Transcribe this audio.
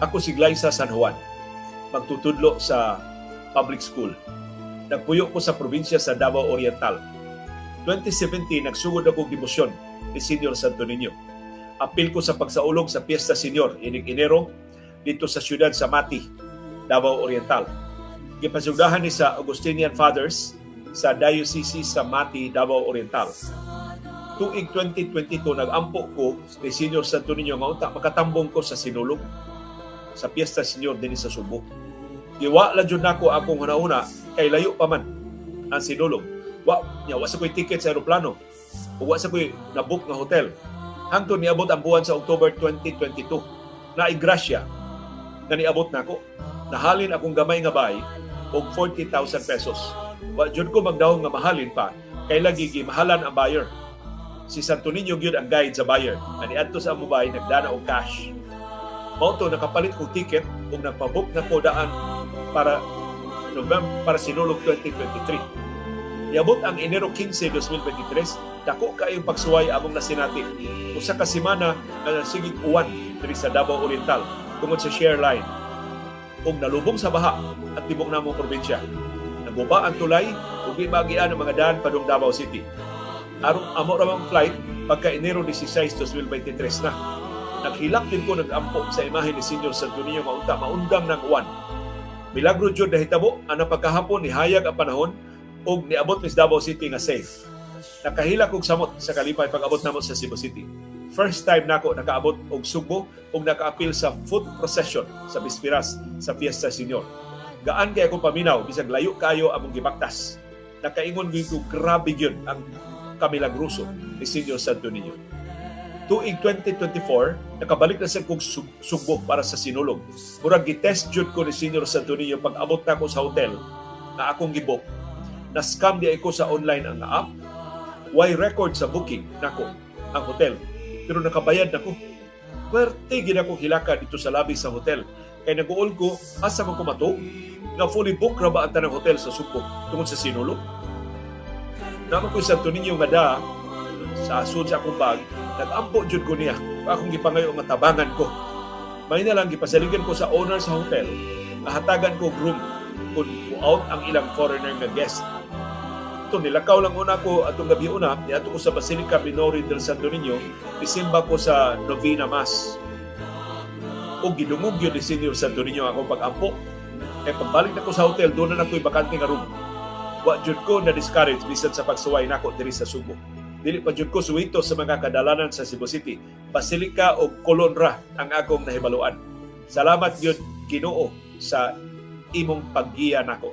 Ako si Glyza San Juan, magtutudlo sa public school. Nagpuyo ko sa probinsya sa Davao Oriental. 2017, nagsugod akong debosyon ni Senior Santo Niño. Apil ko sa pagsaulog sa Piesta Senior inig Enero dito sa siyudad sa Mati, Davao Oriental. Gipasugdahan ni sa Augustinian Fathers sa Diocese sa Mati, Davao Oriental. Tuig 2022, nag-ampo ko ni Senior Santo Niño nga unta makatambong ko sa sinulog sa Piesta Senior din sa Subo. Giwa lang jud nako akong una-una kay layo pa man ang sinulog. Wa sa ko'y ticket sa aeroplano o wa sa ko'y nabook nga hotel. Hangtod niabot ang buwan sa October 2022. Naigrasya na niabot nako. Nahalin akong gamay nga bay og 40,000 pesos. Wa jud ko magdahong nga mahalin pa kay lagi gimahalan ang buyer. Si Santo Niño gyud ang guide sa buyer. Ani adto sa mobile nagdana og cash. Mao to nakapalit ko ticket ug nagpabook na ko daan para November para sinulog 2023. Niabot ang Enero 15, 2023, dako kaayong pagsuway among nasinati. Usa ka semana nga sigig uwan diri sa Davao Oriental tungod sa share line. Ug nalubong sa baha at tibok namong probinsya. Naguba ang tulay ug di magian ang mga daan padung Davao City. Amo ra mang flight pagka Enero 16, 2023 na. Naghilak din ko nag-ampo sa imahe ni Senior Santo Niño maunta maundang ng uwan. Milagro jud nahitabo ang pagkahapon ni hayag ang panahon ug niabot mis Davao City nga safe. Nakahila kog samot sa kalipay pag-abot namo sa Cebu City. First time nako nakaabot og Subo ug nakaapil sa foot procession sa Bispiras sa Fiesta Senior. Gaan kay akong paminaw bisag layo kayo among gibaktas. Nakaingon gyud ko grabe gyud ang kamilagroso ni Senior Santo Niño. Tuig 2024, nakabalik na sa kong Subo para sa sinulog. Murag gitest jud ko ni Senior Santo Niño pag abot na ko sa hotel na akong gibook. Na-scam di ako sa online ang app. Why record sa booking nako ang hotel. Pero nakabayad nako. Pwerte gid ako hilaka dito sa lobby sa hotel. Kay nag-uol ko, asa man ko mato? Na fully book ra ba ang tanang hotel sa Subo tungod sa sinulog? Naman ko Santo Niño nga da sa asod sa akong bag, nag-ampo jud ko niya. Akong gipangayo nga tabangan ko. May na lang gipasaligan ko sa owner sa hotel. Nahatagan ko room kung out ang ilang foreigner nga guest. Ito, nilakaw lang una ko atong gabi una. Niato ko sa Basilica Minori del Santo Niño. Isimba ko sa Novena Mass. O gidungog yun ni Senior Santo Niño akong pag-ampo. Kaya pagbalik na ko sa hotel, doon na ako'y bakante nga room. Wa jud ko na discourage bisan sa pagsuway nako diri sa Subo. Dili pa jud ko suwito sa mga kadalanan sa Cebu City. Basilica o Colon ra ang akong nahibaluan. Salamat gyud Ginoo sa imong paggiya nako.